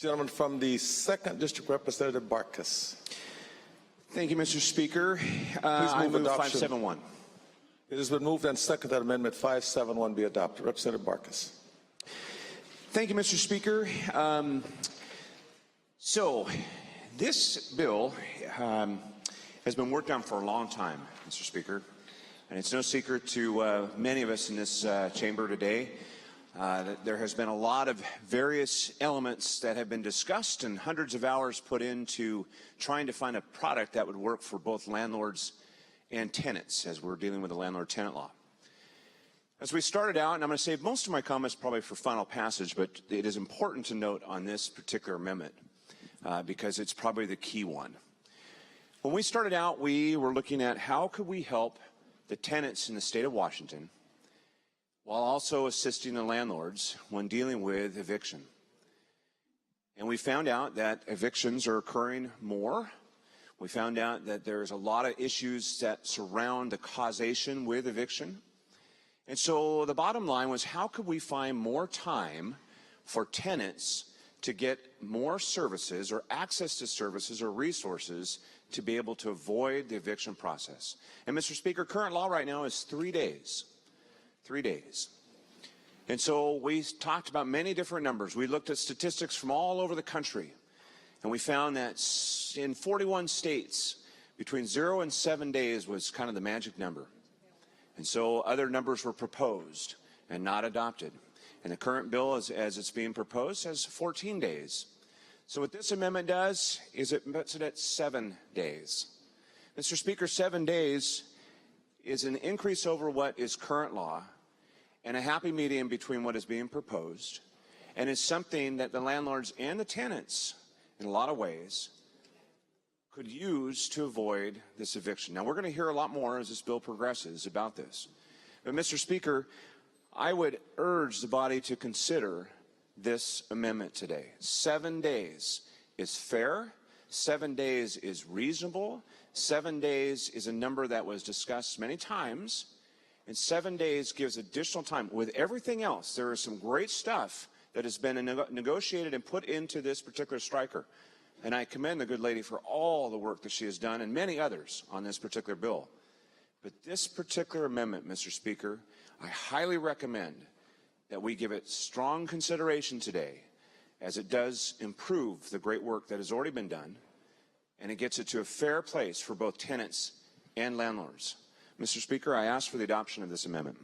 Gentleman from the 2nd District, Representative Barkis. Thank you, Mr. Speaker. I move adoption. 571. It has been moved and seconded that Amendment 571 be adopted. Representative Barkis. Thank you, Mr. Speaker. So this bill has been worked on for a long time, Mr. Speaker, and it's no secret to many of us in this chamber today that there has been a lot of various elements that have been discussed and hundreds of hours put into trying to find a product that would work for both landlords and tenants as we're dealing with the landlord-tenant law. As we started out, and I'm going to save most of my comments probably for final passage, but it is important to note on this particular amendment because it's probably the key one. When we started out, we were looking at how could we help the tenants in the state of Washington while also assisting the landlords when dealing with eviction. And we found out that evictions are occurring more. We found out that there's a lot of issues that surround the causation with eviction. And so the bottom line was, how could we find more time for tenants to get more services or access to services or resources to be able to avoid the eviction process? And Mr. Speaker, current law right now is 3 days. 3 days. And so we talked about many different numbers. We looked at statistics from all over the country, and we found that in 41 states, between 0 and 7 days was kind of the magic number. And so other numbers were proposed and not adopted. And the current bill, as it's being proposed, has 14 days. So what this amendment does is it puts it at 7 days. Mr. Speaker, 7 days is an increase over what is current law and a happy medium between what is being proposed, and is something that the landlords and the tenants, in a lot of ways, could use to avoid this eviction. Now, we're going to hear a lot more as this bill progresses about this. But, Mr. Speaker, I would urge the body to consider this amendment today. 7 days is fair. 7 days is reasonable. 7 days is a number that was discussed many times. And 7 days gives additional time. With everything else, there is some great stuff that has been negotiated and put into this particular striker. And I commend the good lady for all the work that she has done and many others on this particular bill. But this particular amendment, Mr. Speaker, I highly recommend that we give it strong consideration today, as it does improve the great work that has already been done, and it gets it to a fair place for both tenants and landlords. Mr. Speaker, I ask for the adoption of this amendment.